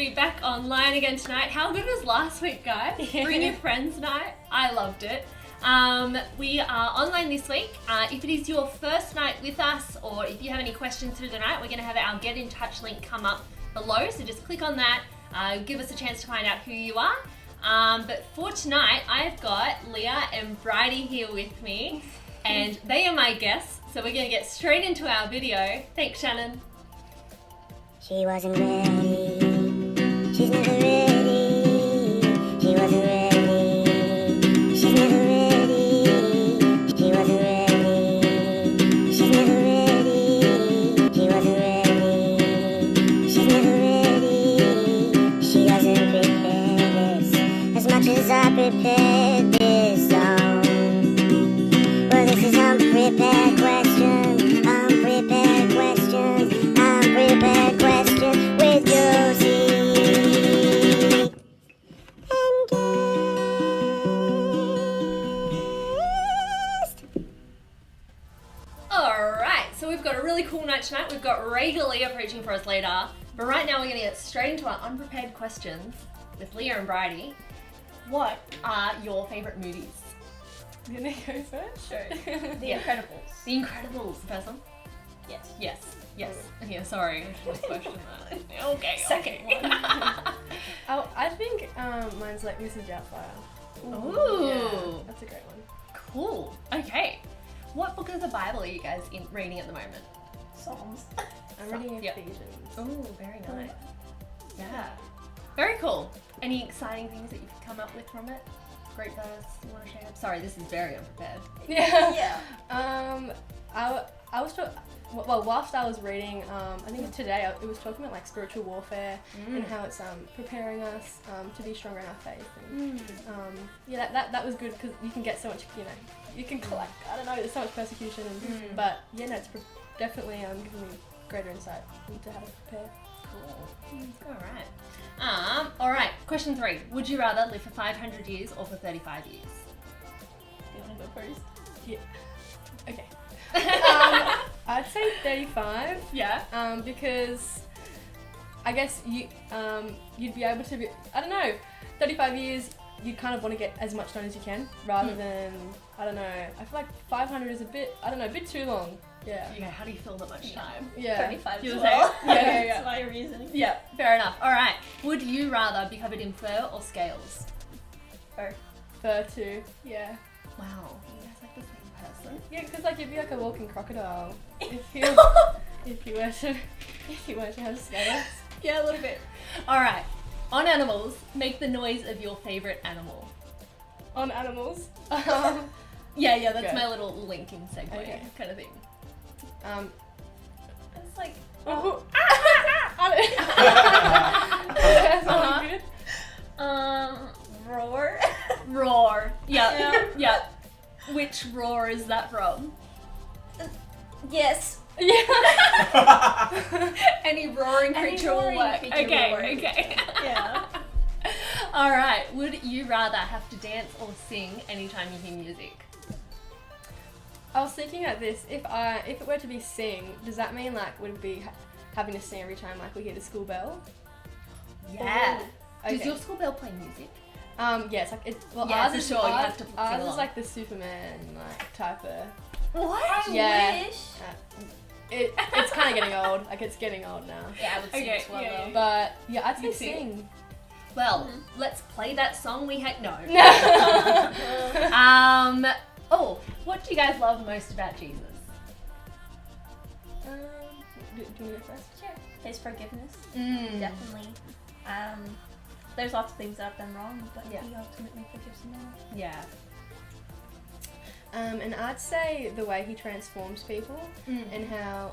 be back online again tonight. How good was last week, guys? Bring your friends night. I loved it. We are online this week. If it is your first night with us, or if you have any questions through the night, we're going to have our Get in Touch link come up below. So just click on that. Give us a chance to find out who you are. But for tonight, I've got Leah and Bridie here with me, and they are my guests. So we're going to get straight into our video. Thanks, Shannon. She wasn't ready. She's never ready. She wasn't ready. She's never ready. She wasn't ready. She's never ready. She wasn't ready. She's never ready. She doesn't prepare this as much as I prepared this song. Well, this is unprepared question. Unprepared question. Unprepared question with Josie and guest. Alright, so we've got a really cool night tonight. We've got Ray and Leah preaching for us later. But right now we're going to get straight into our unprepared questions with Leah and Bridie. What are your favourite movies? I'm gonna go first? Sure. The Yeah. Incredibles. The Incredibles, the first one? Yes. Yes. Yeah, sorry. I should have questioned that. Okay. Second okay. Oh, I think mine's like Mrs. Doubtfire. Ooh. Yeah, that's a great one. Cool. Okay. What book of the Bible are you guys reading at the moment? Psalms. I'm reading Yep. Ephesians. Oh, very nice. Yeah. Very cool. Any exciting things that you've come up with from it? Great verse you want to share? Sorry, this is very unprepared. Yeah. Yeah. I was whilst I was reading, I think today it was talking about like spiritual warfare and how it's preparing us to be stronger in our faith. And, yeah, that was good because you can get so much, you can collect. I don't know, there's so much persecution, and, but yeah, no, it's definitely giving me greater insight into how to prepare. Cool. Alright. Question 3. Would you rather live for 500 years or for 35 years? You wanna go first? Yeah. Okay. I'd say 35. Yeah. Because I guess you'd be able to be, I don't know, 35 years you kind of want to get as much done as you can rather than, I don't know, I feel like 500 is a bit too long. Yeah. Okay, how do you feel that much time? Yeah. 35 You as were well. saying? Yeah. That's my reasoning. Yeah, fair enough. Alright. Would you rather be covered in fur or scales? Fur too. Yeah. Wow. You guys like the same person? Yeah, because like you'd be like a walking crocodile if you were to have scales. Yeah, a little bit. Alright. On animals, make the noise of your favourite animal. On animals. Yeah, that's Good. my little linking segue Okay. kind of thing. It's like, Oh. roar. Roar. Yeah. Yeah. Which roar is that from? Yes. Yeah. Any roaring Any creature will roaring work. creature Okay, will work. okay. Yeah. Alright, would you rather have to dance or sing anytime you hear music? I was thinking about this. If it were to be sing, does that mean like would it be having to sing every time like we hear the school bell? Yeah. Okay. Does your school bell play music? Yeah, it's like Yeah, ours for is sure, you ours, have to sing ours is along. like the Superman like type of. What? Yeah. Wish. It's kind of getting old. Like it's getting old now. Yeah, I would sing Okay, as well yeah, though. But yeah, I'd say You sing? sing. Well, let's play that song we had. No. No. Oh, what do you guys love most about Jesus? Do you go first? Sure. His forgiveness. Definitely. Definitely. There's lots of things that I've done wrong, but Yeah. he ultimately forgives them all. Yeah. And I'd say the way he transforms people and how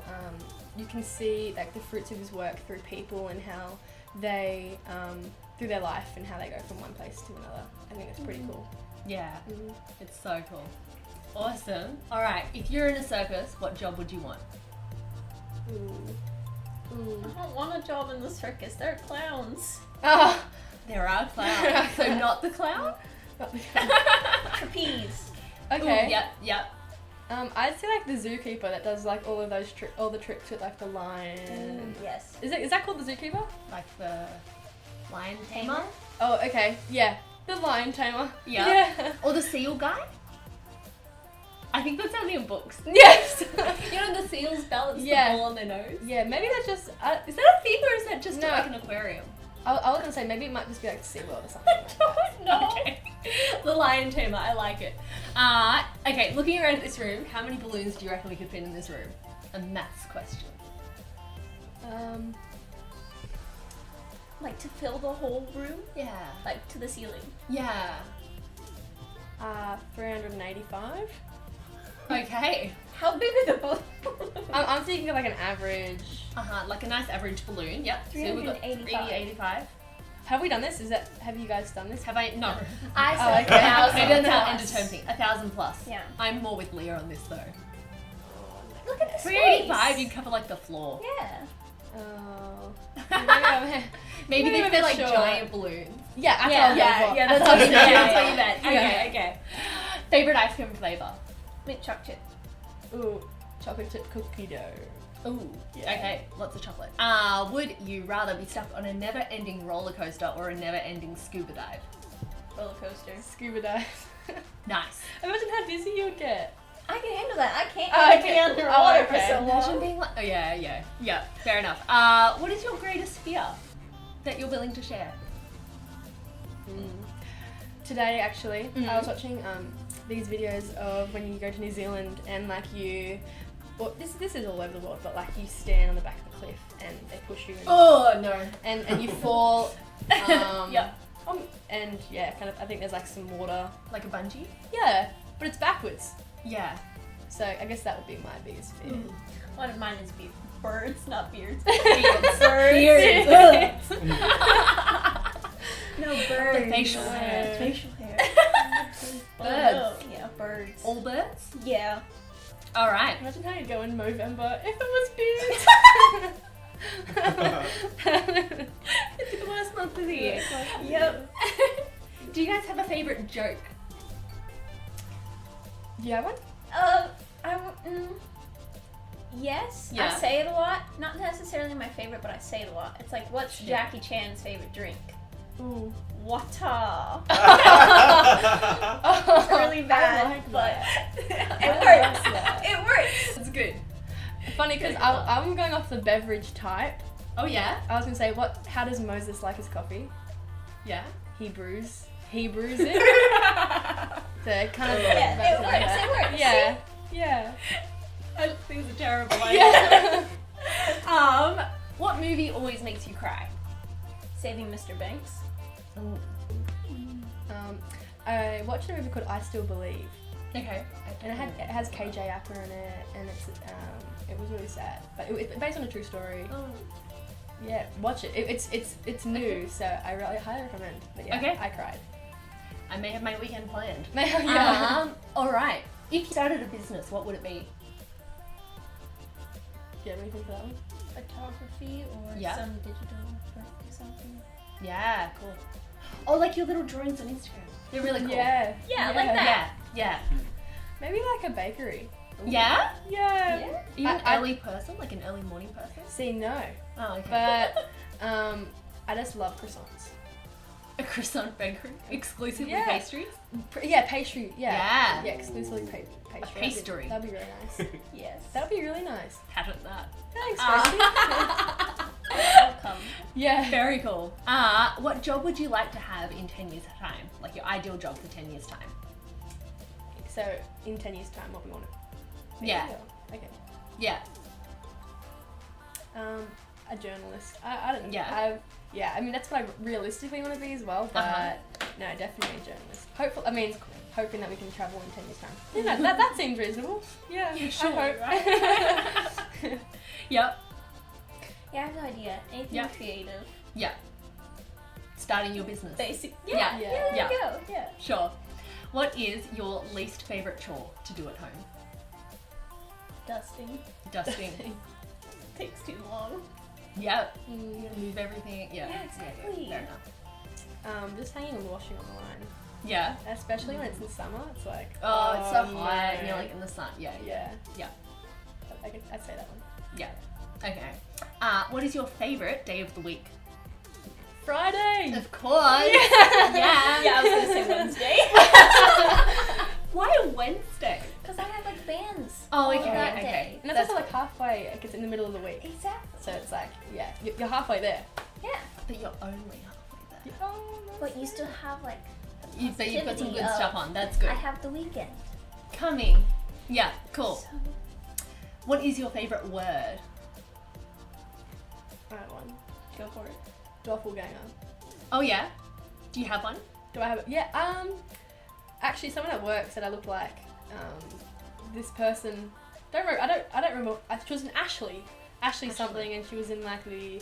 you can see like the fruits of his work through people and how they through their life and how they go from one place to another. I think it's pretty cool. Yeah. It's so cool. Awesome. Alright, if you're in a circus, what job would you want? Ooh. I don't want a job in the circus. They're clowns. Oh. There are clowns. So not the clown? Trapeze. Okay. Ooh, yep. I'd say like the zookeeper that does like all of those all the tricks with like the lion. Yes. Is that called the zookeeper? Like the Lion tamer? Oh, okay. Yeah. The lion tamer. Yeah. Yeah. Or the seal guy? I think that's only in books. Yes. You know the seals balance Yeah. the ball on their nose? Yeah, maybe that's just. Is that a thing or is that just No. like an aquarium? I was gonna say maybe it might just be like SeaWorld or something. Like that. No. Okay. The lion tamer, I like it. Okay, looking around at this room, how many balloons do you reckon we could fit in this room? A maths question. Like to fill the whole room, Yeah. like to the ceiling. Yeah. 385. Okay. How big are the balloons? I'm thinking of like an average. Like a nice average balloon. Yep. So we've got 385. 85. Have we done this? Have you guys done this? Have I? No. I Oh, said okay. 1,000 Maybe that's our plus. end-of-term thing. 1,000 plus. Yeah. I'm more with Leah on this though. Look at the 385, space. you'd cover like the floor. Yeah. Oh. Maybe Not they're even like sure. giant balloons. Yeah, that's Yeah, what Yeah, I that's what you meant. Yeah. That's what you meant. Okay, Yeah. okay. Favorite ice cream flavor? Mint chocolate chip. Ooh, chocolate chip cookie dough. Ooh, Yeah. okay, lots of chocolate. Would you rather be stuck on a never-ending roller coaster or a never-ending scuba dive? Roller coaster. Scuba dive. Nice. Imagine how dizzy you would get. I can handle that. I can't Oh, be okay. underwater Oh, for okay. so Imagine long. being like, oh yeah, fair enough. What is your greatest fear that you're willing to share? Today, actually, Mm. I was watching these videos of when you go to New Zealand and like you, well, this is all over the world, but like you stand on the back of the cliff and they push you, Oh no. and you fall. Yep. And yeah, kind of. I think there's like some water. Like a bungee? Yeah, but it's backwards. Yeah. So I guess that would be my biggest fear. One of mine is birds, not beards. Beards. Beards. Beards. No, The birds. facial hair. Facial hair. Birds. Yeah, birds. All birds? Yeah. All right. Imagine how you'd go in November if it was beards. It's the worst month of the year. Yep. Do you guys have a favorite joke? Do you have one? Yes, Yeah. I say it a lot. Not necessarily my favorite, but I say it a lot. It's like, what's Yeah. Jackie Chan's favorite drink? Ooh. Water. Oh, Really bad, like but that. it I works. like that. It works. It's good. Funny because I'm going off the beverage type. Oh yeah? I was gonna say, how does Moses like his coffee? Yeah. He brews it. So kind of Yeah, back it to works. that. It works. Yeah, yeah. I think it's a terrible idea. Yeah. What movie always makes you cry? Saving Mr. Banks. I watched a movie called I Still Believe, Okay. and it has KJ Apa in it, and it was really sad, but it's based on a true story. Oh. Yeah, watch it. It's new, so I really highly recommend. But yeah, Okay. I cried. I may have my weekend planned. Yeah. All right. If you started a business, what would it be? Do you have anything for that one? Photography or Yeah. some digital work or something. Yeah, cool. Oh, like your little drawings on Instagram. They're really cool. Yeah. Yeah, like that. Yeah. Maybe like a bakery. Yeah? Yeah. Yeah. Are you an I- early person? Like an early morning person? See, no, Oh, okay. but I just love croissants. A croissant bakery? Exclusively Yeah. pastries? Yeah, pastry. Yeah. Yeah. Exclusively pastry. A pastry. That'd be really nice. Yes. That'd be really nice. Hadn't that. Thanks, Ah. I'll come. Yeah. Very cool. What job would you like to have in 10 years' time? Like your ideal job for 10 years' time? So in 10 years' time, what we want to? Yeah. Okay. Yeah. A journalist. I don't know. Yeah. I mean, that's what I realistically want to be as well. But Uh-huh. no, definitely a journalist. Hoping that we can travel in 10 years' time. Yeah, no, that seems reasonable. Yeah. Yeah, sure, I hope. Yep. Yeah, I have no idea. Anything Yeah. creative. Yeah. Starting your business. Basic. Yeah. Yeah. Yeah. There Yeah. you go. Yeah. Sure. What is your least favourite chore to do at home? Dusting. Dusting. Takes too long. Yep. You gotta move everything. Yeah. Yeah, exactly. Fair enough. Just hanging and washing on the line. Yeah. Especially when it's in summer, it's like, Oh, it's so hot no. and you're like in the sun. Yeah. Yeah. Yeah. I'd say that one. Yeah. Okay. What is your favourite day of the week? Friday. Of course. Yeah. Yeah, I was gonna say Wednesday. Why Wednesday? Because I have like bands. Oh, okay, all that okay. day. And that's also like halfway, like it's in the middle of the week. Exactly. So it's like, yeah, you're halfway there. Yeah. But you're only halfway there. Oh, But you still have like. the But you've got some positivity good of, stuff on. That's good. I have the weekend. Coming. Yeah, cool. So, What is your favourite word? I have one. go for it. Doppelganger. Oh yeah? Do you have one? Do I have it? Yeah. Actually, someone at work said I looked like this person. I don't remember. She was an Ashley something, and she was in like the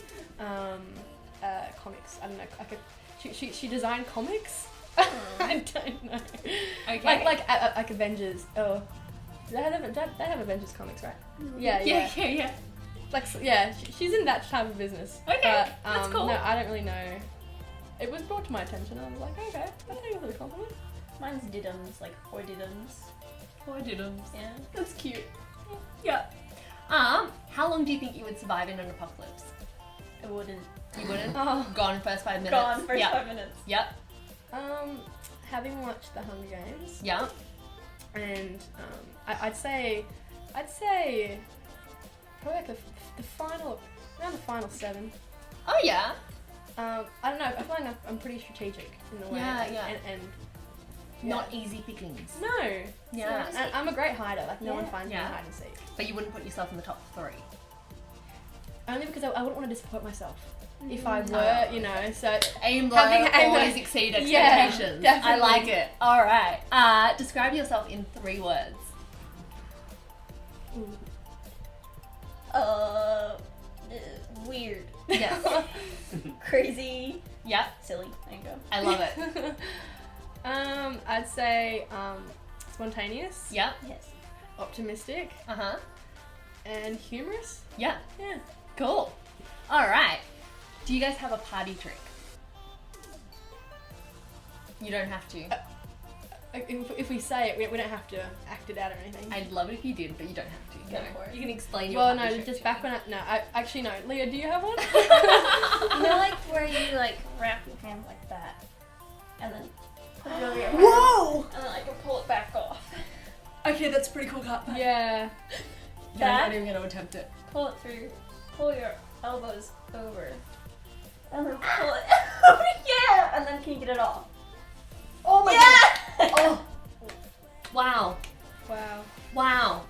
comics. I don't know. She designed comics. I don't know. Okay. Like Avengers. Oh, they have Avengers comics, right? Yeah. Yeah. Like she's in that type of business. Okay, But, that's cool. No, I don't really know. It was brought to my attention. I was like, okay, I'll take it for the compliment. Mine's diddums, like 4 diddums. Oh, I didn't. Yeah. That's cute. Yeah. How long do you think you would survive in an apocalypse? I wouldn't. You wouldn't? Oh. Gone first 5 minutes. Gone first Yep. 5 minutes. Yep. Having watched the Hunger Games, Yep. and I'd say probably like the final, around the final 7. Oh yeah. I don't know. I feel like I'm pretty strategic in the way. Yeah, like, yeah. And Not easy pickings. no. Yeah. So And I'm a great hider. Like no one Yeah. finds me Yeah. in hide and seek. But you wouldn't put yourself in the top 3. Only because I wouldn't want to disappoint myself if I Oh, were, you know. So Aim low, Having- always exceed Yeah, expectations. I definitely. like it. Alright. Describe yourself in 3 words. Weird. Yes. Crazy. Yep. Silly. There you go. I love it. I'd say spontaneous, Yep. Yes. optimistic, Uh-huh. and humorous. Yeah. Yeah. Cool. Alright. Do you guys have a party trick? You don't have to. If we say it, we don't have to act it out or anything. I'd love it if you did, but you don't have to. Go No. for it. You can explain your Well, party no, trick just to back me. when I actually no. Leah, do you have one? You know, like where you like wrap your hand like that, and then put it over your head, Whoa! and then I can pull it back off. Okay, that's pretty cool cut. Yeah. I'm That? not even going to attempt it. Pull it through. Pull your elbows over, and then pull it over. Yeah, and then can you get it off? Oh my Yeah. Oh. Wow. Wow. Wow.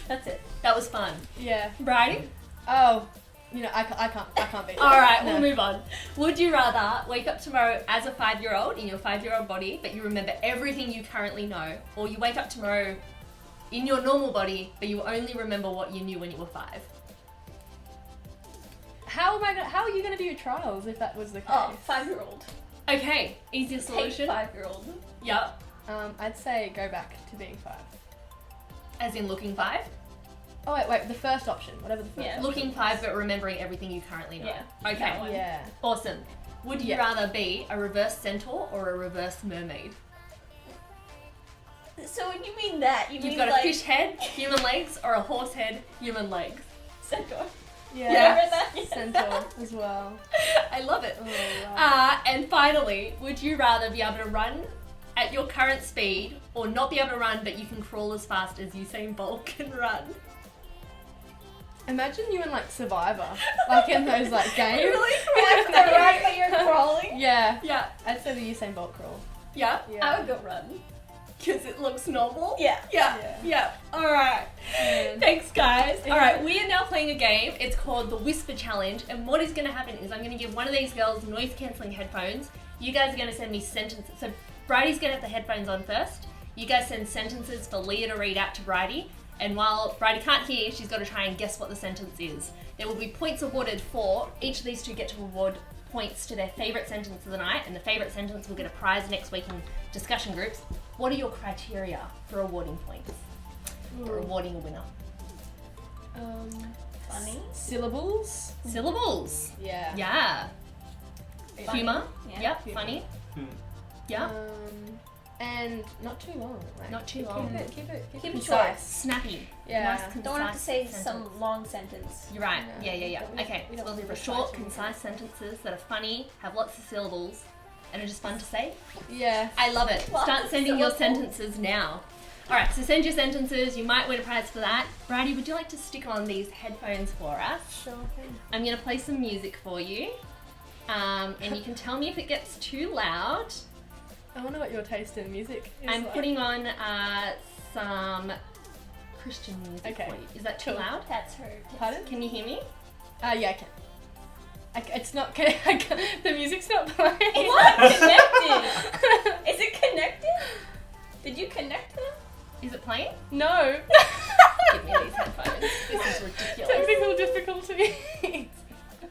That's it. That was fun. Yeah. Bridie? Oh, you know, I can't beat that. Alright, No. we'll move on. Would you rather wake up tomorrow as a 5-year-old in your 5-year-old body, but you remember everything you currently know, or you wake up tomorrow in your normal body, but you only remember what you knew when you were 5? How are you gonna do your trials if that was the case? Oh, 5-year-old. Okay, easier solution. 5-year-old. Yep. I'd say go back to being 5. As in looking 5? Oh wait, the first option, whatever the first. Yeah. option Looking is. 5 but remembering everything you currently know. Yeah, Okay. that one. Yeah. Awesome. Would you Yeah. rather be a reverse centaur or a reverse mermaid? So when you mean that, you You've mean got like a fish head, human legs, or a horse head, human legs. centaur. Yeah. Remember that? Yes. Centaur as well. I love it. Oh, wow. And finally, would you rather be able to run at your current speed or not be able to run but you can crawl as fast as Usain Bolt can run? Imagine you in like Survivor, like in those like games. Left and right, but you're crawling. Yeah. Yeah. I'd say the Usain Bolt crawl. Yeah? Yeah. I would go run. Because it looks normal? Yeah. Yeah. Yeah. Yeah. Alright. And Thanks, guys. Yeah. Alright, we are now playing a game. It's called the Whisper Challenge. And what is going to happen is I'm going to give one of these girls noise cancelling headphones. You guys are going to send me sentences. So Bridie's going to have the headphones on first. You guys send sentences for Leah to read out to Bridie. And while Bridie can't hear, she's got to try and guess what the sentence is. There will be points awarded for each of these two get to award points to their favourite sentence of the night, and the favourite sentence will get a prize next week in discussion groups. What are your criteria for awarding points? For awarding a winner? Funny. syllables. Syllables. Yeah. Yeah. Funny. Humour. Yeah. Yep. Humour. Funny. Yeah. And not too long. Like, Not too long. Keep it Keep it concise. Snappy. Yeah. Nice, concise Don't have to say sentence. some long sentence. You're right. No. Yeah. We don't- Okay, we so don't we'll do recite short, too much. concise sentences that are funny, have lots of syllables, and are just fun to say. Yeah. I love it. Lots Start of sending your syllables. sentences now. Alright, so send your sentences. You might win a prize for that. Bridie, would you like to stick on these headphones for us? Sure thing. I'm going to play some music for you. And you can tell me if it gets too loud. I wonder what your taste in music is. I'm like. putting on some Christian music Okay. for you. Is that too Cool. loud? That's her. Pardon? Can you hear me? Yeah, I can. It's not. The music's not playing. What? Connected? Is it connected? Did you connect them? Is it playing? No. Give me these headphones. This is ridiculous. Technical difficulty.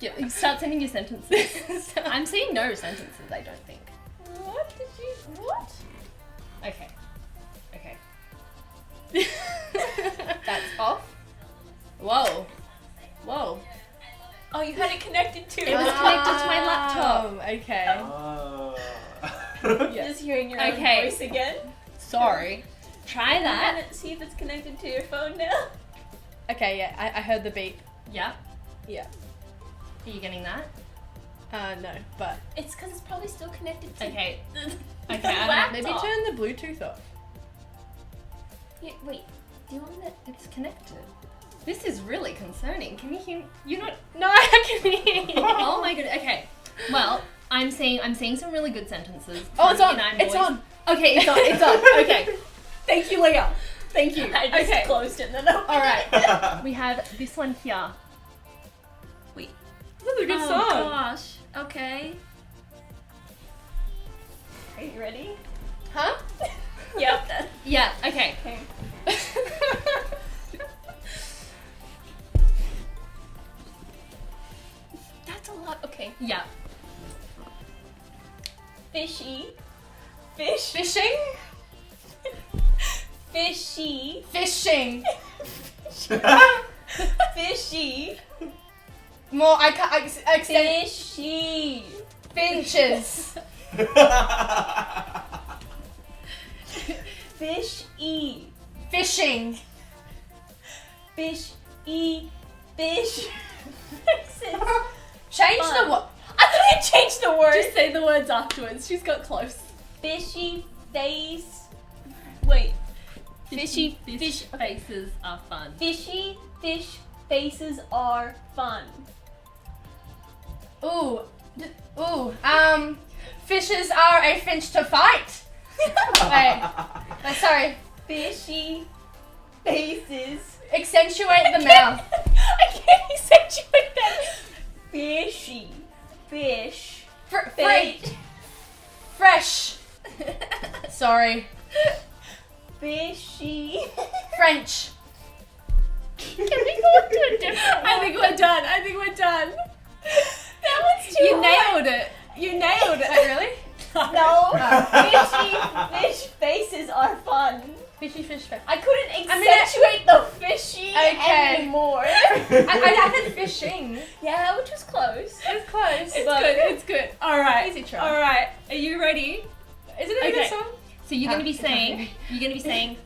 Yeah, you start sending your sentences. I'm seeing no sentences, I don't think. What did you? What? Okay. That's off. Whoa. Whoa. Oh, you had it connected to. It was connected to my laptop. Okay. Yeah. Just hearing your own Okay. voice again. Sorry. Try that. And see if it's connected to your phone now. Okay, yeah, I heard the beep. Yeah. Yeah. Are you getting that? No, but It's because it's probably still connected to. Okay. the Okay, I don't- laptop. maybe turn the Bluetooth off. Yeah, wait. Do you want that? It's connected. This is really concerning. Can you hear? You're not. No, I can hear you. Oh my goodness. Okay. Well, I'm seeing some really good sentences. Oh, it's on. And I'm It's always- on. Okay, it's on. It's on. Okay. Thank you, Leah. Thank you. I just Okay. closed it and then opened All right. it. We have this one here. Wait. This is a good Oh song. gosh. Okay. Are you ready? Huh? Yep. That's Yeah. Okay. okay. That's a lot. Okay. Yeah. Fishy. Fish. Fishing? Fishy. Fishing. Fishy. More, I can't, extend Fishy. finches. Fish-y. Fishing. Fish-y. Fish. Change Fun. the what? I thought you changed the word. Just say the words afterwards. She's got close. Fishy face. Wait. Fishy Fish fish. faces are fun. Fishy fish faces are fun. Ooh. Fishes are a finch to fight. Wait, sorry. Fishy faces. Accentuate the mouth. I can't accentuate that. Fishy fish. Fresh. Sorry. Fishy. French. Can we go on to a different I think we're done. I think we're done. That one's too You hard. nailed it. You nailed it. Wait, really? No. Fishy fish faces are fun. Fishy fish face. I couldn't I mean, accentuate the fishy Okay. anymore. I had fishing. Yeah, which was close. It's close. It's but- good. It's good. All right. Easy try. All right. Are you ready? Isn't it a Okay. good song? So you're going to be It's saying. hungry. You're going to be saying.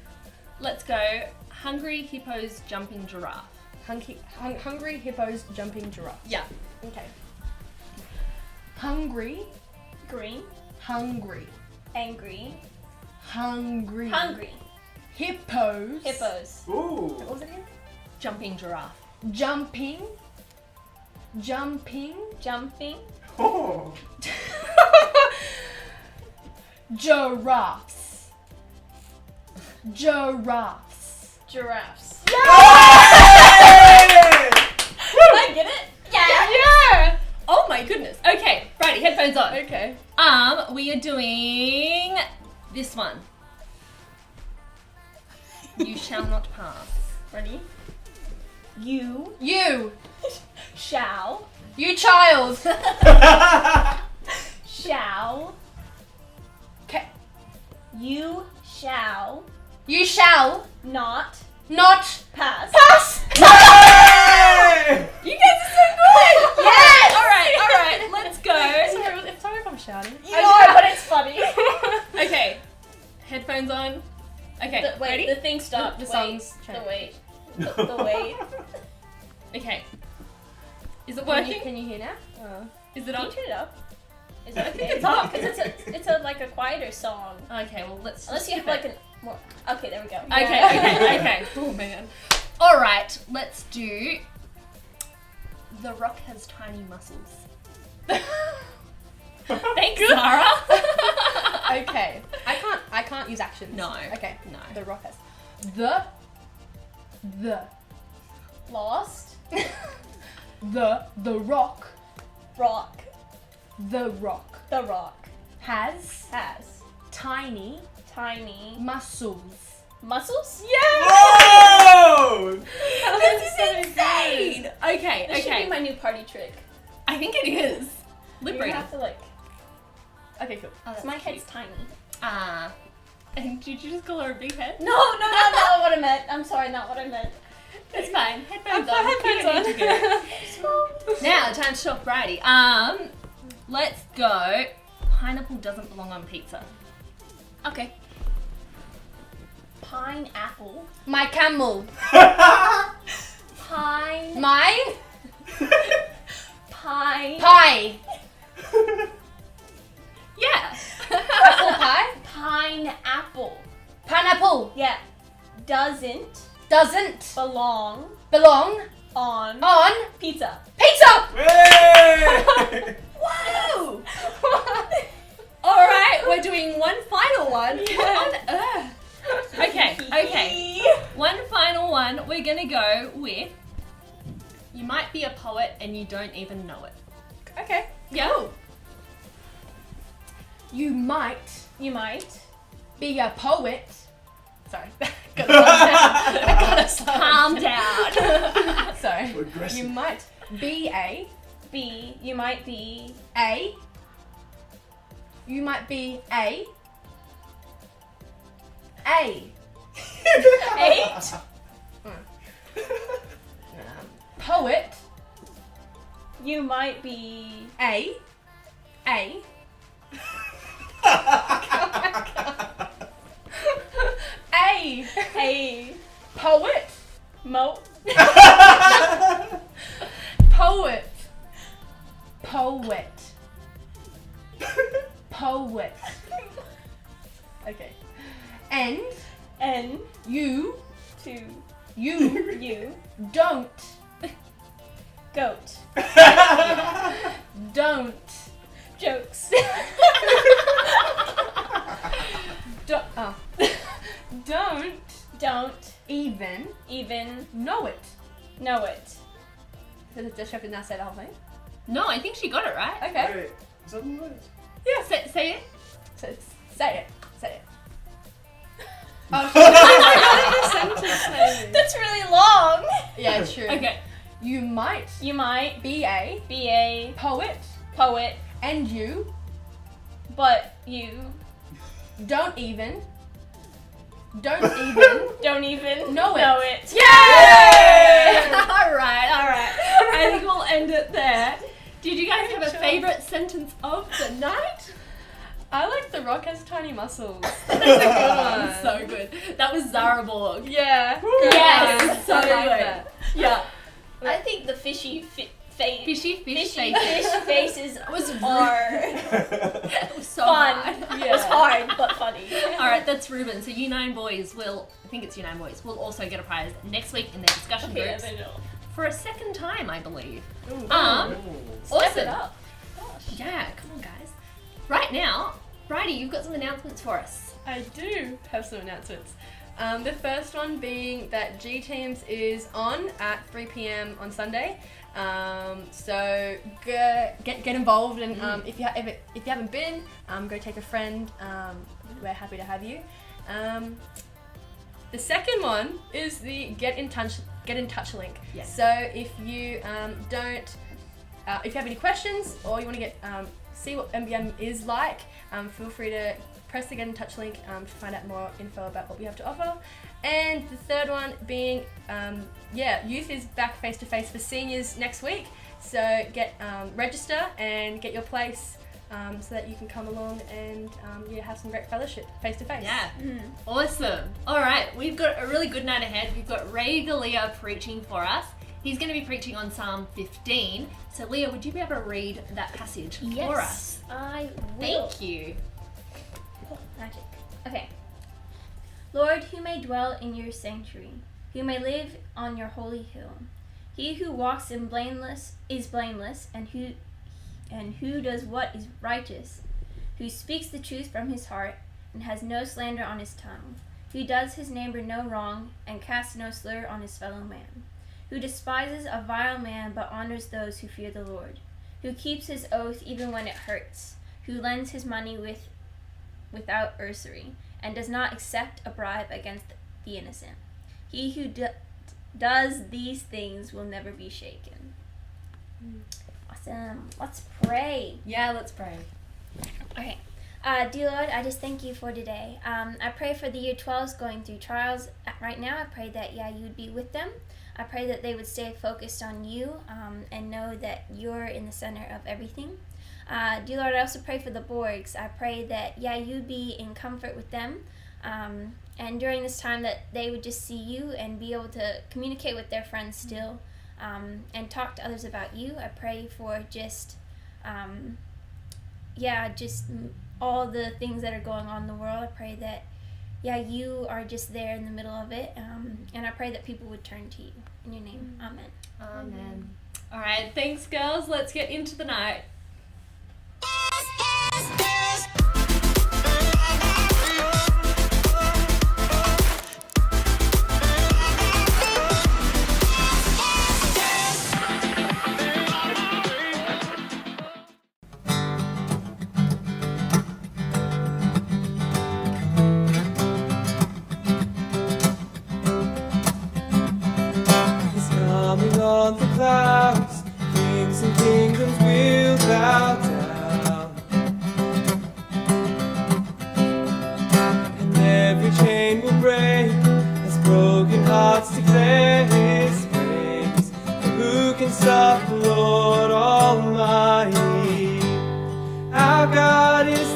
Let's go. Hungry hippos jumping giraffe. Hungry hippos jumping giraffe. Yeah. Okay. Hungry. Green, Hungry. angry, Hungry. hungry. Hippos. Hippos. Ooh. What was it again? Jumping giraffe. Jumping. Jumping. Oh. Giraffes. Giraffes. Giraffes. Yay! Did I get it? Yeah. Oh my goodness. Okay. Righty. Headphones on. Okay. We are doing this one. You shall not pass. Ready? You You. shall You child. shall Okay. you shall You shall not not pass. pass. Yay! You guys are so good. Yes! All right. All right. Let's go. Sorry if I'm shouting. You are, but it's funny. Okay. Headphones on. Okay, Wait, ready? the thing stopped. The Wait, song's the changed. wait. The wait. Okay. Is it Can you, working? can you hear now? Is it Can on? you turn it up? Is it okay? it's on. Because it's a like a quieter song. Okay, well let's. Unless just you have skip like a more. Okay, there we go. it. Okay. Oh man. All right, let's do. The Rock has tiny muscles. Thanks, Zara. Okay. I can't use actions. No. Okay. No. The Rock has. The Lost. The Rock. Rock. The Rock The Rock has has tiny tiny muscles. muscles. Whoa! This is insane. Okay, This should be okay. my new party trick. I think it is. You're Lip gonna reading. have to like. Okay, cool. Oh, that's My cute. head's tiny. Ah. And did you just call her a big head? No, not what I meant. I'm sorry, not what I meant. It's fine. Headphones I've on. got You don't headphones need to go. Now, time to talk variety. Let's go. Pineapple doesn't belong on pizza. Okay. Pineapple. My camel. Pine. My Pine. pie. Yeah. Apple pie. Pineapple. Pineapple Yeah. Doesn't doesn't belong belong on on pizza. pizza. Hey! Woo! All right, we're doing one final one. What on earth? Okay. One final one. We're gonna go with. You might be a poet and you don't even know it. Okay. Yeah. You might You might. be a poet. Sorry. Gotta slow down. Calm down. Sorry. Aggressive. You might be You might be a. You might be a. eight. Poet. You might be A. A. a Poet. mo. Poet. Poet. Poet. Okay. And And you to you you don't don't jokes. Don't even even know it. know it. Does she have to now say the whole thing? No, I think she got it right. Okay. Wait, is that the words? Yeah. Say it. So say it. Say it. Oh, That's really long. yeah, true. Okay. You might You might be a be a poet, poet, and you but you don't even don't even Know it. Yay! All right. I think we'll end it there. Did you guys have a favorite sentence of the night? I like The Rock has tiny muscles. That's a good one. So good. That was Zara Bullock. Yeah. Yes, so I like good. that. Yeah. I think the fishy face. Fishy fish Fishy face. fish faces Was are It was so fun. hard. It was hard but funny. All right, that's Ruben. So you 9 boys will, I think it's you 9 boys, will also get a prize next week in their discussion groups for a second time, I believe. Step Awesome. it up. Gosh. Yeah, come on, guys. Right now, Bridie, you've got some announcements for us. I do have some announcements. The first one being that G Teams is on at 3 p.m. on Sunday. So get involved, and if you haven't been, go take a friend. We're happy to have you. The second one is the get in touch link. Yes. So if you if you have any questions or you want to get see what MBM is like, feel free to press the get in touch link to find out more info about what we have to offer. And the third one being, youth is back face to face for seniors next week. So register and get your place so that you can come along and have some great fellowship face to face. Yeah. Awesome. All right, we've got a really good night ahead. We've got Ray Galea preaching for us. He's going to be preaching on Psalm 15. So, Leah, would you be able to read that passage for us? I will. Thank you. Magic. Okay. Lord, who may dwell in your sanctuary, who may live on your holy hill. He who walks in blameless is blameless, and who does what is righteous, who speaks the truth from his heart, and has no slander on his tongue, who does his neighbor no wrong, and casts no slur on his fellow man, who despises a vile man but honors those who fear the Lord, who keeps his oath even when it hurts, who lends his money without usury, and does not accept a bribe against the innocent. He who does these things will never be shaken. Awesome. Let's pray. Yeah, let's pray. Okay. Dear Lord, I just thank you for today. I pray for the year 12s going through trials right now. I pray that, you would be with them. I pray that they would stay focused on you and know that you're in the center of everything. Dear Lord, I also pray for the Borgs. I pray that, you'd be in comfort with them. And during this time that they would just see you and be able to communicate with their friends still and talk to others about you. I pray for just all the things that are going on in the world. I pray that, you are just there in the middle of it. And I pray that people would turn to you. In your name, amen. Amen. All right, thanks, girls. Let's get into the night. On the clouds, kings and kingdoms will bow down, and every chain will break as broken hearts declare his praise. For who can stop the Lord Almighty? Our God is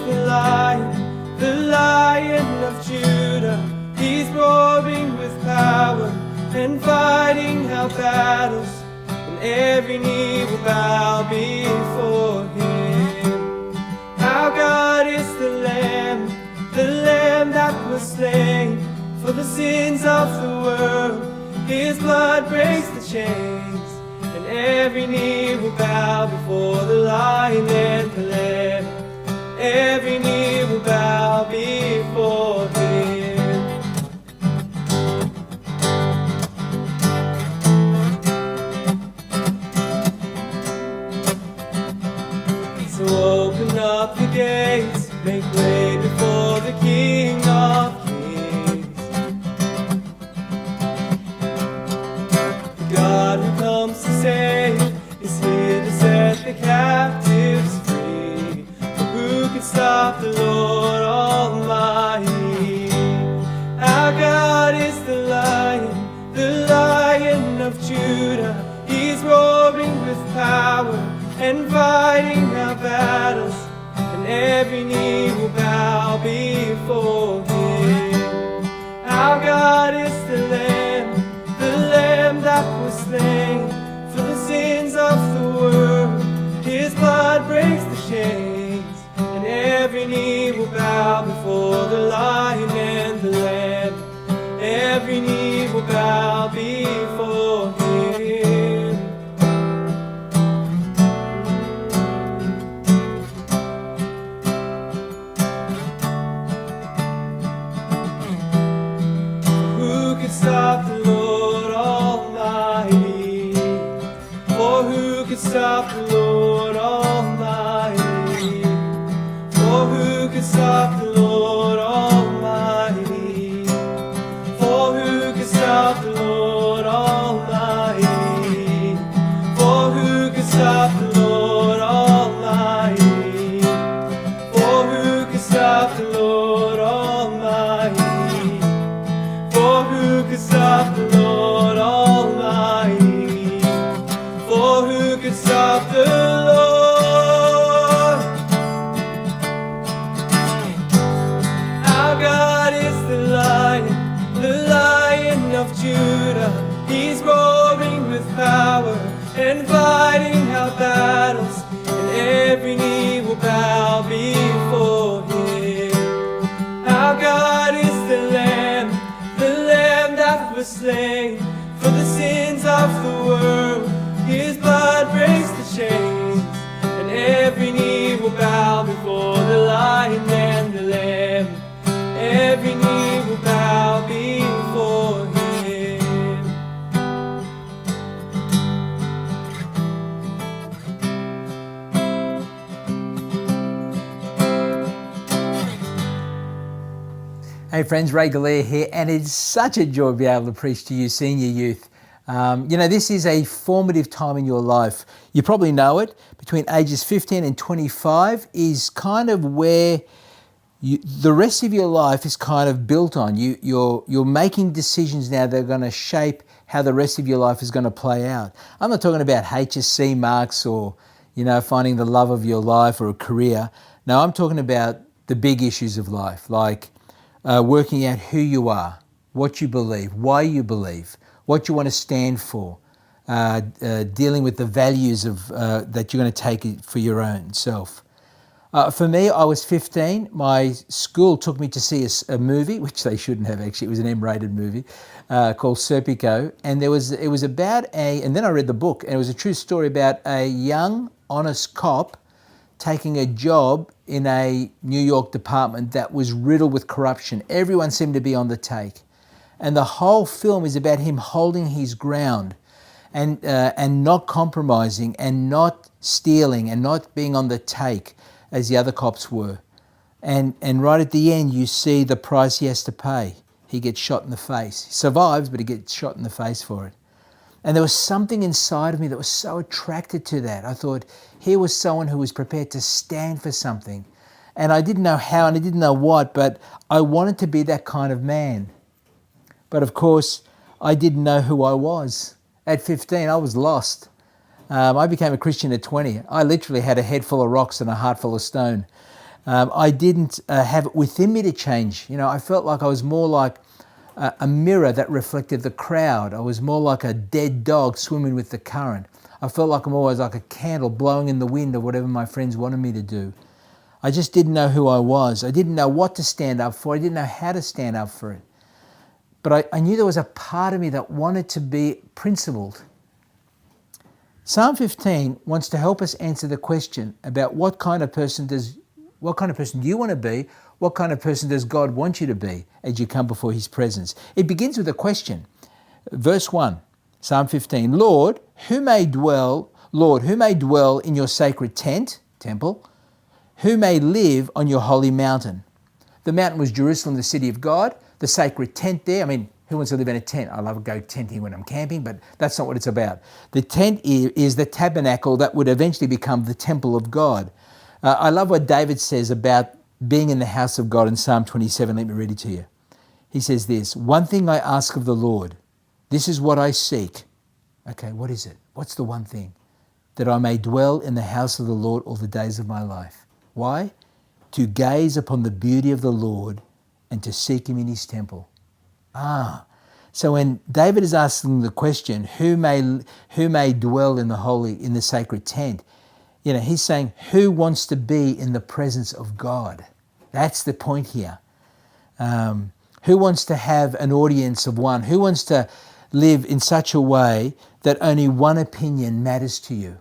the Lion of Judah. He's roaring with power and fighting our battles, and every knee will bow before him. Our God is the Lamb that was slain for the sins of the world. His blood breaks the chains, and every knee will bow before the Lion and the Lamb. Every knee will bow before him. So open up the gates, make way before the King of Kings. The God who comes to save is here to set the captives free. For who can stop the Lord Almighty? Our God is the Lion of Judah. He's roaring with power and fighting our battles, and every knee will bow before him. Our God is the Lamb that was slain for the sins of the world. His blood breaks the chains, and every knee will bow before the Lion and the Lamb. Every knee will bow before him. Stop the Lord Almighty. For who could stop the Lord Almighty? For who could stop the Lord Almighty? For who could stop the Lord Almighty? For who could stop the Lord Almighty? For who could stop the Lord Almighty? For who could stop the Lord Almighty? For who could stop the He's roaring with power and fighting our battles, and every knee will bow before Him. Our God is the Lamb that was slain for the sins of the world. His blood breaks the chains, and every knee will bow before the Lion and the Lamb. Every knee will bow before Him. Hey friends, Ray Galea here, and it's such a joy to be able to preach to you senior youth. This is a formative time in your life. You probably know it. Between ages 15 and 25 is kind of where the rest of your life is kind of built on. You're making decisions now that are going to shape how the rest of your life is going to play out. I'm not talking about HSC marks or, finding the love of your life or a career. No, I'm talking about the big issues of life, like working out who you are, what you believe, why you believe, what you want to stand for, dealing with the values of that you're going to take for your own self. For me, I was 15. My school took me to see a movie, which they shouldn't have actually. It was an M-rated movie called Serpico, and it was about and then I read the book, and it was a true story about a young, honest cop taking a job in a New York department that was riddled with corruption. Everyone seemed to be on the take. And the whole film is about him holding his ground and not compromising and not stealing and not being on the take as the other cops were. And right at the end, you see the price he has to pay. He gets shot in the face. He survives, but he gets shot in the face for it. And there was something inside of me that was so attracted to that. I thought, here was someone who was prepared to stand for something. And I didn't know how and I didn't know what, but I wanted to be that kind of man. But of course, I didn't know who I was. At 15, I was lost. I became a Christian at 20. I literally had a head full of rocks and a heart full of stone. I didn't have it within me to change. I felt like I was more like a mirror that reflected the crowd. I was more like a dead dog swimming with the current. I felt like I'm always like a candle blowing in the wind of whatever my friends wanted me to do. I just didn't know who I was. I didn't know what to stand up for. I didn't know how to stand up for it. But I knew there was a part of me that wanted to be principled. Psalm 15 wants to help us answer the question about what kind of person do you want to be? What kind of person does God want you to be as you come before His presence? It begins with a question. Verse 1, Psalm 15, Lord, who may dwell in your sacred tent, temple? Who may live on your holy mountain? The mountain was Jerusalem, the city of God. The sacred tent there, who wants to live in a tent? I love to go tenting when I'm camping, but that's not what it's about. The tent is the tabernacle that would eventually become the temple of God. I love what David says about being in the house of God in Psalm 27. Let me read it to you. He says this, one thing I ask of the Lord, this is what I seek. Okay, what is it? What's the one thing? That I may dwell in the house of the Lord all the days of my life. Why? To gaze upon the beauty of the Lord and to seek Him in His temple. So when David is asking the question, who may dwell in the sacred tent, he's saying, who wants to be in the presence of God? That's the point here. Who wants to have an audience of one? Who wants to live in such a way that only one opinion matters to you?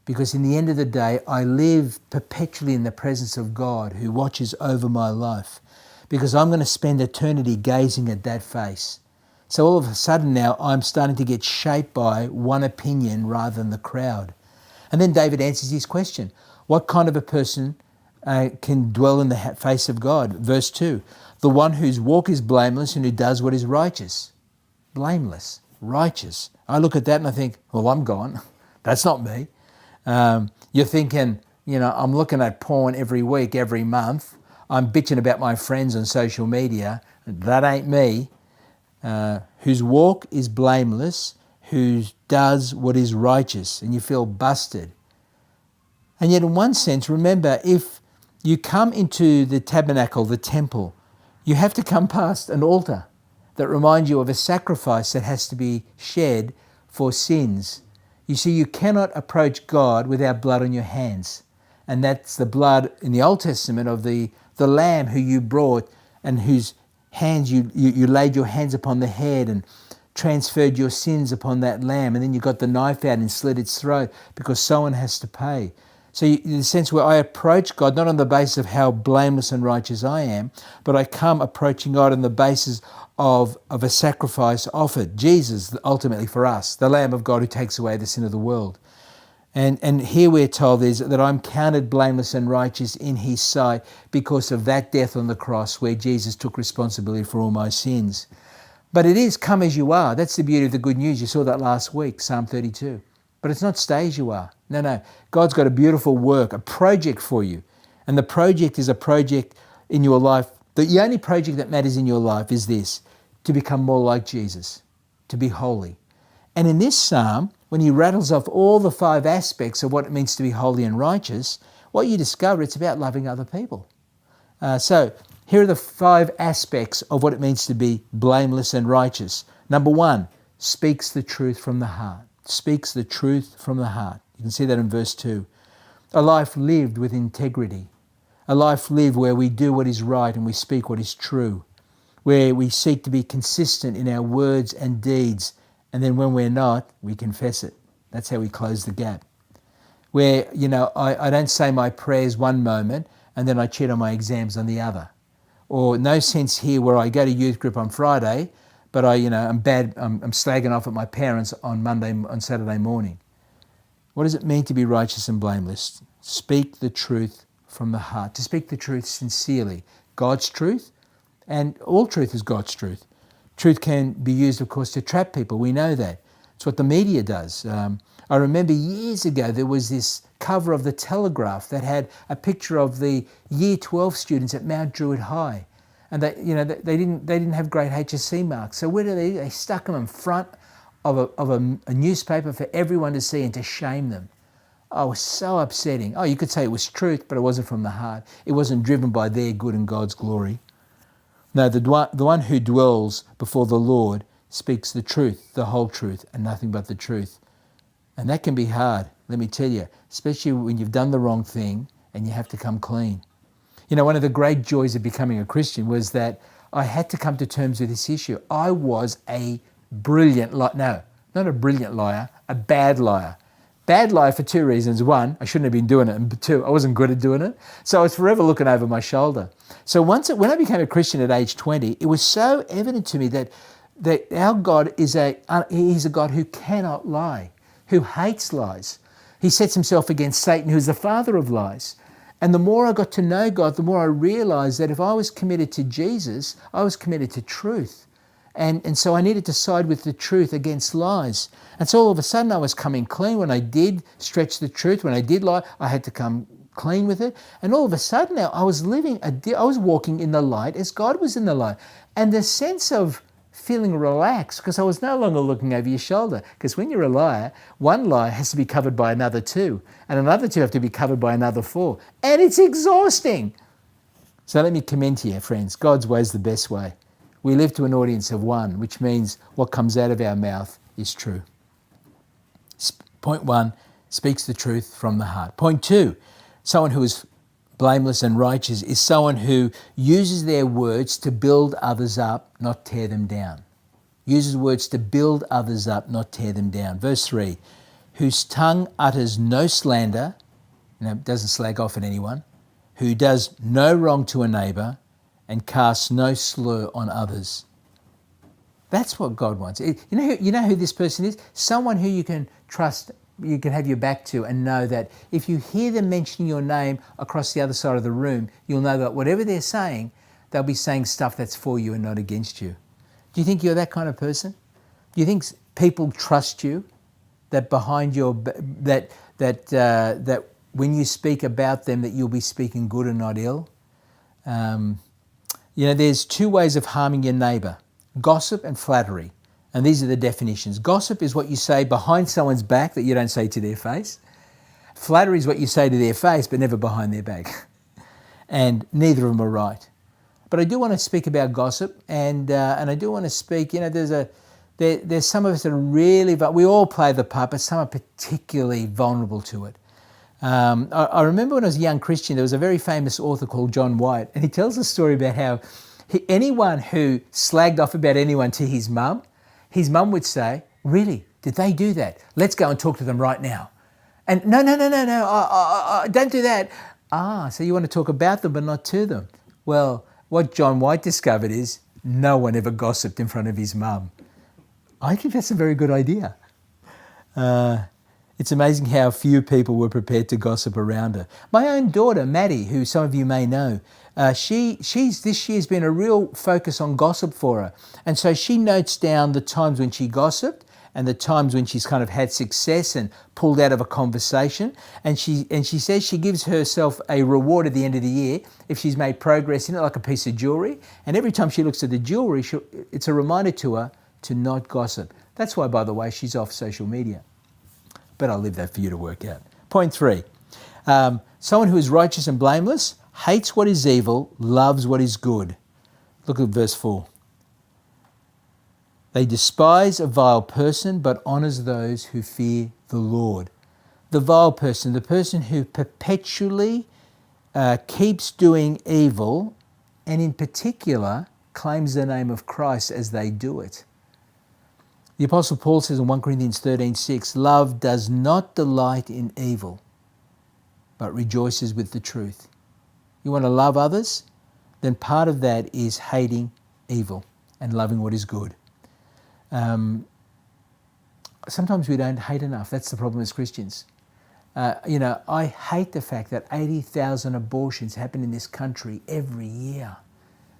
Because in the end of the day, I live perpetually in the presence of God who watches over my life. Because I'm going to spend eternity gazing at that face. So all of a sudden now, I'm starting to get shaped by one opinion rather than the crowd. And then David answers his question. What kind of a person can dwell in the face of God? Verse 2, the one whose walk is blameless and who does what is righteous. Blameless, righteous. I look at that and I think, well, I'm gone. That's not me. You're thinking, I'm looking at porn every week, every month. I'm bitching about my friends on social media. That ain't me. Whose walk is blameless, who does what is righteous, and you feel busted. And yet in one sense, remember, if you come into the tabernacle, the temple, you have to come past an altar. that remind you of a sacrifice that has to be shed for sins. You see, you cannot approach God without blood on your hands. And that's the blood in the Old Testament of the lamb who you brought and whose hands you laid your hands upon the head and transferred your sins upon that lamb. And then you got the knife out and slit its throat because someone has to pay. So in the sense where I approach God, not on the basis of how blameless and righteous I am, but I come approaching God on the basis of a sacrifice offered. Jesus, ultimately for us, the Lamb of God who takes away the sin of the world. And here we're told is that I'm counted blameless and righteous in his sight because of that death on the cross where Jesus took responsibility for all my sins. But it is come as you are. That's the beauty of the good news. You saw that last week, Psalm 32. But it's not stay as you are. No. God's got a beautiful work, a project for you. And the project is a project in your life. The only project that matters in your life is this, to become more like Jesus, to be holy. And in this psalm, when he rattles off all the 5 aspects of what it means to be holy and righteous, what you discover, it's about loving other people. So here are the 5 aspects of what it means to be blameless and righteous. Number 1, speaks the truth from the heart. Speaks the truth from the heart. You can see that in verse 2. A life lived with integrity. A life lived where we do what is right and we speak what is true. Where we seek to be consistent in our words and deeds. And then when we're not, we confess it. That's how we close the gap. Where, I don't say my prayers one moment and then I cheat on my exams on the other. Or no sense here where I go to youth group on Friday, but I'm slagging off at my parents on Saturday morning. What does it mean to be righteous and blameless? Speak the truth from the heart. To speak the truth sincerely. God's truth, and all truth is God's truth. Truth can be used, of course, to trap people. We know that. It's what the media does. I remember years ago there was this cover of the Telegraph that had a picture of the Year 12 students at Mount Druitt High, and they didn't have great HSC marks. So what do? They stuck them in front of a newspaper for everyone to see and to shame them. Oh, it was so upsetting. Oh, you could say it was truth, but it wasn't from the heart. It wasn't driven by their good and God's glory. No, the one who dwells before the Lord speaks the truth, the whole truth, and nothing but the truth. And that can be hard, let me tell you, especially when you've done the wrong thing and you have to come clean. One of the great joys of becoming a Christian was that I had to come to terms with this issue. I was a brilliant liar. No, not a brilliant liar, a bad liar. Bad liar for 2 reasons. 1, I shouldn't have been doing it. And 2, I wasn't good at doing it. So I was forever looking over my shoulder. So when I became a Christian at age 20, it was so evident to me that our God He's a God who cannot lie, who hates lies. He sets himself against Satan, who's the father of lies. And the more I got to know God, the more I realized that if I was committed to Jesus, I was committed to truth. And so I needed to side with the truth against lies. And so all of a sudden I was coming clean. When I did stretch the truth, when I did lie, I had to come clean with it. And all of a sudden now I was walking in the light as God was in the light. And the sense of feeling relaxed, because I was no longer looking over your shoulder. Because when you're a liar, one lie has to be covered by another 2. And another 2 have to be covered by another 4. And it's exhausting. So let me commend to you, friends, God's way is the best way. We live to an audience of 1, which means what comes out of our mouth is true. Point 1, speaks the truth from the heart. Point 2, someone who is blameless and righteous is someone who uses their words to build others up, not tear them down. Uses words to build others up, not tear them down. Verse 3, whose tongue utters no slander, doesn't slag off at anyone, who does no wrong to a neighbour, and casts no slur on others. That's what God wants. You know who this person is? Someone who you can trust, you can have your back to and know that if you hear them mentioning your name across the other side of the room, you'll know that whatever they're saying, they'll be saying stuff that's for you and not against you. Do you think you're that kind of person? Do you think people trust you? That behind your that when you speak about them, that you'll be speaking good and not ill? There's 2 ways of harming your neighbour, gossip and flattery. And these are the definitions. Gossip is what you say behind someone's back that you don't say to their face. Flattery is what you say to their face but never behind their back. And neither of them are right. But I do want to speak about gossip, and I do want to speak. There's some of us that are really, but we all play the part, but some are particularly vulnerable to it. I remember when I was a young Christian, there was a very famous author called John White, and he tells a story about how anyone who slagged off about anyone to his mum would say, "Really? Did they do that? Let's go and talk to them right now." And no, don't do that. So you want to talk about them but not to them. Well, what John White discovered is no one ever gossiped in front of his mum. I think that's a very good idea. It's amazing how few people were prepared to gossip around her. My own daughter, Maddie, who some of you may know, this year's been a real focus on gossip for her. And so she notes down the times when she gossiped and the times when she's kind of had success and pulled out of a conversation. And she says she gives herself a reward at the end of the year if she's made progress in it, like a piece of jewellery. And every time she looks at the jewellery, it's a reminder to her to not gossip. That's why, by the way, she's off social media. But I'll leave that for you to work out. Point 3. Someone who is righteous and blameless hates what is evil, loves what is good. Look at verse 4. They despise a vile person, but honours those who fear the Lord. The vile person, the person who perpetually keeps doing evil, and in particular claims the name of Christ as they do it. The Apostle Paul says in 1 Corinthians 13:6, love does not delight in evil, but rejoices with the truth. You want to love others? Then part of that is hating evil and loving what is good. Sometimes we don't hate enough. That's the problem as Christians. I hate the fact that 80,000 abortions happen in this country every year.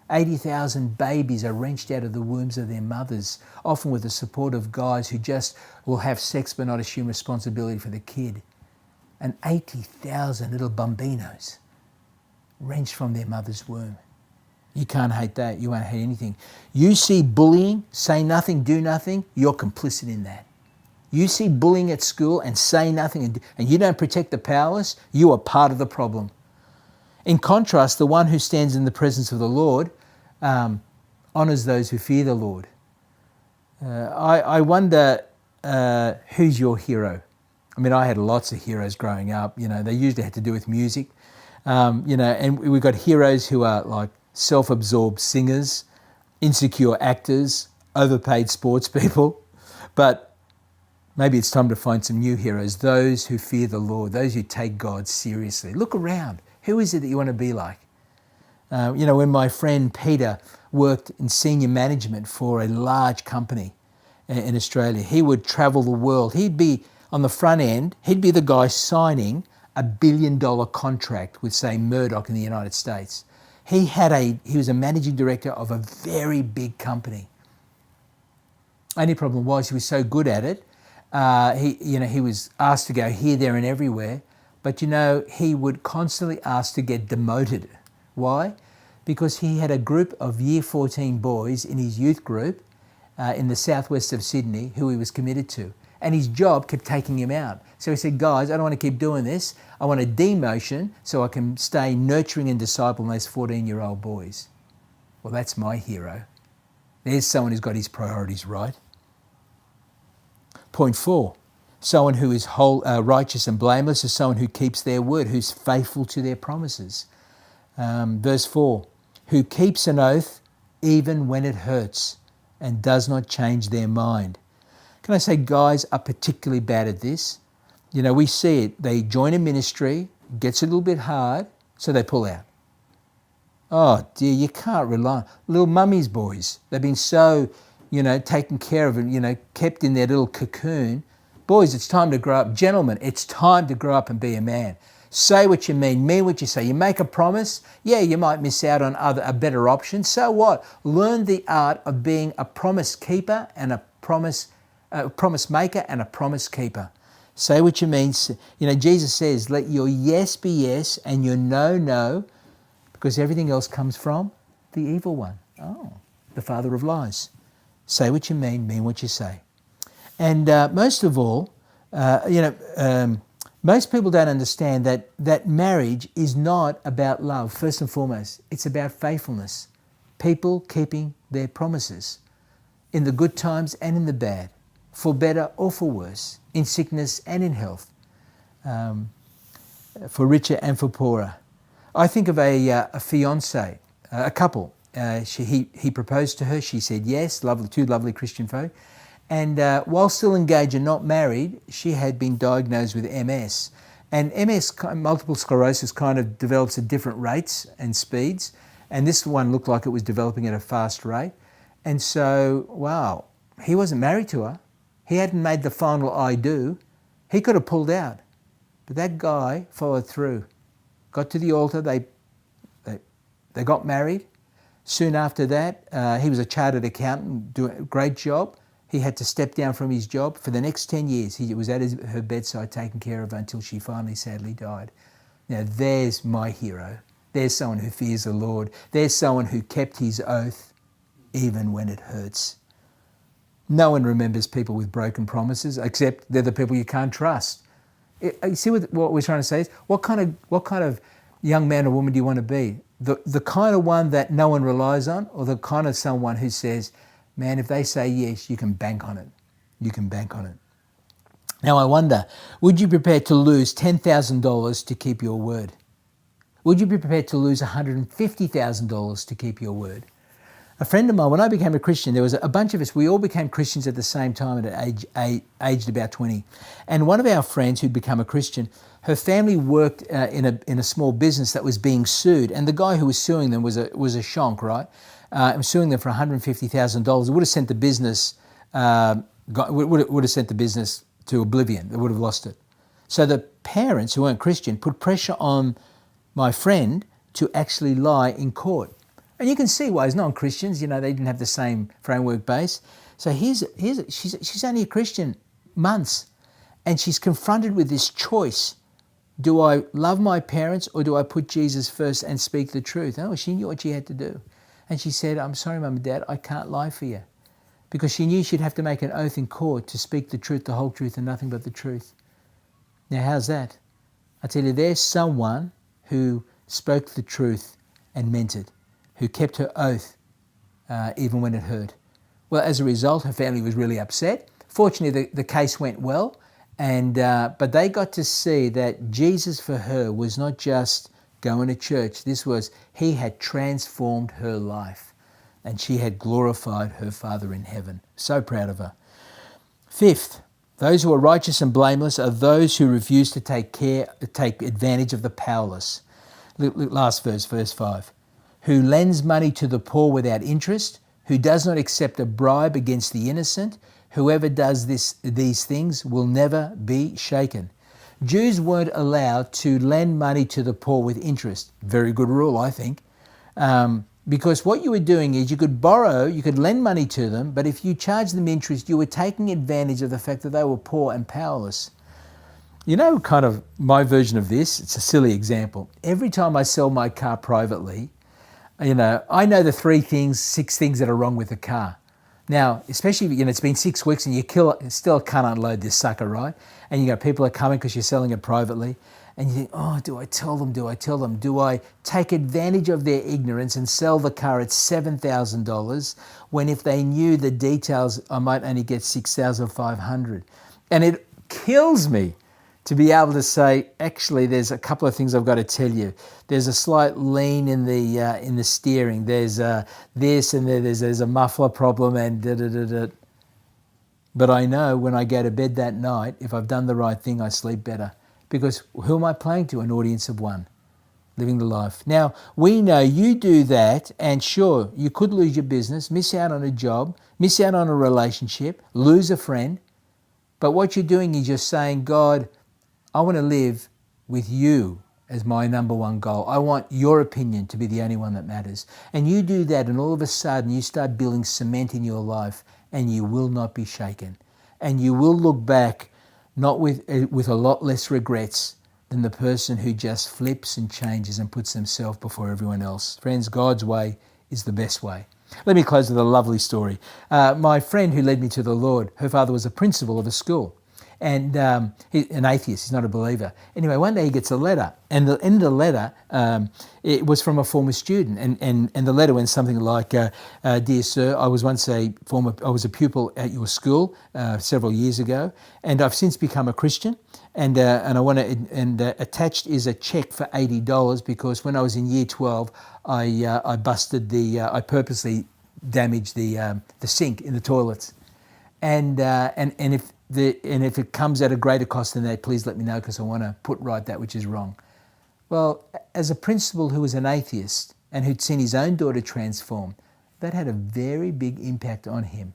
80,000 babies are wrenched out of the wombs of their mothers, often with the support of guys who just will have sex but not assume responsibility for the kid. And 80,000 little bambinos wrenched from their mother's womb. You can't hate that. You won't hate anything. You see bullying, say nothing, do nothing, you're complicit in that. You see bullying at school and say nothing and you don't protect the powerless, you are part of the problem. In contrast, the one who stands in the presence of the Lord honours those who fear the Lord. I wonder who's your hero? I mean, I had lots of heroes growing up. They usually had to do with music. And we've got heroes who are like self-absorbed singers, insecure actors, overpaid sports people. But maybe it's time to find some new heroes, those who fear the Lord, those who take God seriously. Look around. Who is it that you want to be like? When my friend Peter worked in senior management for a large company in Australia, he would travel the world. He'd be on the front end, he'd be the guy signing $1 billion contract with, say, Murdoch in the United States. He was a managing director of a very big company. Only problem was he was so good at it. He was asked to go here, there, and everywhere. But he would constantly ask to get demoted. Why? Because he had a group of year 14 boys in his youth group in the southwest of Sydney who he was committed to. And his job kept taking him out. So he said, guys, I don't want to keep doing this. I want a demotion so I can stay nurturing and discipling those 14-year-old boys. Well, that's my hero. There's someone who's got his priorities right. Point 4. Someone who is righteous and blameless is someone who keeps their word, who's faithful to their promises. Verse 4, who keeps an oath even when it hurts and does not change their mind. Can I say guys are particularly bad at this? We see it. They join a ministry, gets a little bit hard, so they pull out. Oh dear, you can't rely on little mummy's boys. They've been so, taken care of and, kept in their little cocoon. Boys, it's time to grow up. Gentlemen, it's time to grow up and be a man. Say what you mean what you say. You make a promise, yeah, you might miss out on a better option. So what? Learn the art of being a promise keeper and a promise maker and a promise keeper. Say what you mean. Jesus says, let your yes be yes and your no, no, because everything else comes from the evil one. Oh, the father of lies. Say what you mean what you say. And most of all, most people don't understand that marriage is not about love, first and foremost. It's about faithfulness. people keeping their promises in the good times and in the bad, for better or for worse, in sickness and in health, for richer and for poorer. I think of a fiancé, a couple. He proposed to her. She said yes. Two lovely Christian folk. And while still engaged and not married, she had been diagnosed with MS. And MS, multiple sclerosis, kind of develops at different rates and speeds. And this one looked like it was developing at a fast rate. And so, wow, he wasn't married to her. He hadn't made the final I do. He could have pulled out. But that guy followed through. Got to the altar. They got married. Soon after that, he was a chartered accountant, doing a great job. He had to step down from his job. For the next 10 years, he was at her bedside taking care of her until she finally sadly died. Now, there's my hero. There's someone who fears the Lord. There's someone who kept his oath even when it hurts. No one remembers people with broken promises, except they're the people you can't trust. You see what we're trying to say is, what kind of young man or woman do you want to be? The kind of one that no one relies on, or the kind of someone who says, man, if they say yes, you can bank on it. You can bank on it. Now I wonder, would you be prepared to lose $10,000 to keep your word? Would you be prepared to lose $150,000 to keep your word? A friend of mine, when I became a Christian, there was a bunch of us, we all became Christians at the same time aged about 20. And one of our friends who'd become a Christian, her family worked in a small business that was being sued. And the guy who was suing them was a shonk, right? And suing them for $150,000. It would have sent the business, would have sent the business to oblivion. They would have lost it. So the parents, who weren't Christian, put pressure on my friend to actually lie in court. And you can see why. As non-Christians, they didn't have the same framework base. So she's only a Christian months, and she's confronted with this choice. Do I love my parents, or do I put Jesus first and speak the truth? Oh, she knew what she had to do. And she said, I'm sorry, Mum and Dad, I can't lie for you. Because she knew she'd have to make an oath in court to speak the truth, the whole truth, and nothing but the truth. Now, how's that? I tell you, there's someone who spoke the truth and meant it, who kept her oath even when it hurt. Well, as a result, her family was really upset. Fortunately, the case went well, but they got to see that Jesus for her was not just going to church. He had transformed her life, and she had glorified her Father in heaven. So proud of her. Fifth, those who are righteous and blameless are those who refuse to take advantage of the powerless. Last verse 5. Who lends money to the poor without interest, who does not accept a bribe against the innocent. Whoever does these things will never be shaken. Jews weren't allowed to lend money to the poor with interest. Very good rule, I think. Because what you were doing is you could lend money to them, but if you charged them interest, you were taking advantage of the fact that they were poor and powerless. Kind of my version of this, it's a silly example. Every time I sell my car privately, I know the 6 things that are wrong with the car. Now, especially, it's been 6 weeks and you still can't unload this sucker, right? And people are coming because you're selling it privately. And you think, oh, do I tell them? Do I take advantage of their ignorance and sell the car at $7,000 when if they knew the details, I might only get $6,500? And it kills me to be able to say, actually, there's a couple of things I've got to tell you. There's a slight lean in the steering. There's this, and there's a muffler problem, and da-da-da-da. But I know when I go to bed that night, if I've done the right thing, I sleep better. Because who am I playing to? An audience of one, living the life. Now, we know you do that, and sure, you could lose your business, miss out on a job, miss out on a relationship, lose a friend. But what you're doing is you're saying, God, I want to live with you as my number one goal. I want your opinion to be the only one that matters. And you do that, and all of a sudden you start building cement in your life, and you will not be shaken. And you will look back not with a lot less regrets than the person who just flips and changes and puts themselves before everyone else. Friends, God's way is the best way. Let me close with a lovely story. My friend who led me to the Lord, her father was a principal of a school. and an atheist. He's not a believer. Anyway, one day he gets a letter, and in the letter, it was from a former student, and the letter went something like, "Dear sir, I was once I was a pupil at your school several years ago, and I've since become a Christian, and I want to, and attached is a check for $80 because when I was in year 12, I I purposely damaged the sink in the toilets, and if it comes at a greater cost than that, please let me know because I want to put right that which is wrong." Well, as a principal who was an atheist and who'd seen his own daughter transform, that had a very big impact on him.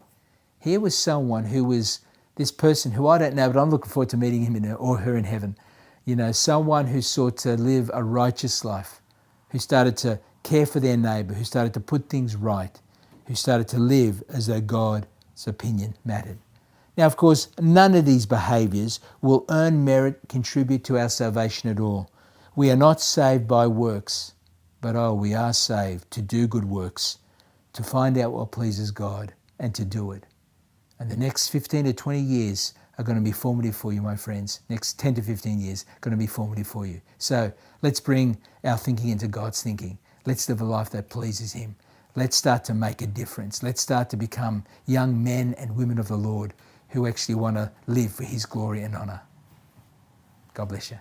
Here was someone who was this person who I don't know, but I'm looking forward to meeting him or her in heaven. You know, someone who sought to live a righteous life, who started to care for their neighbour, who started to put things right, who started to live as though God's opinion mattered. Now, of course, none of these behaviours will earn merit, contribute to our salvation at all. We are not saved by works, but we are saved to do good works, to find out what pleases God and to do it. And the next 15 to 20 years are going to be formative for you, my friends. Next 10 to 15 years are going to be formative for you. So let's bring our thinking into God's thinking. Let's live a life that pleases Him. Let's start to make a difference. Let's start to become young men and women of the Lord who actually want to live for His glory and honour. God bless you.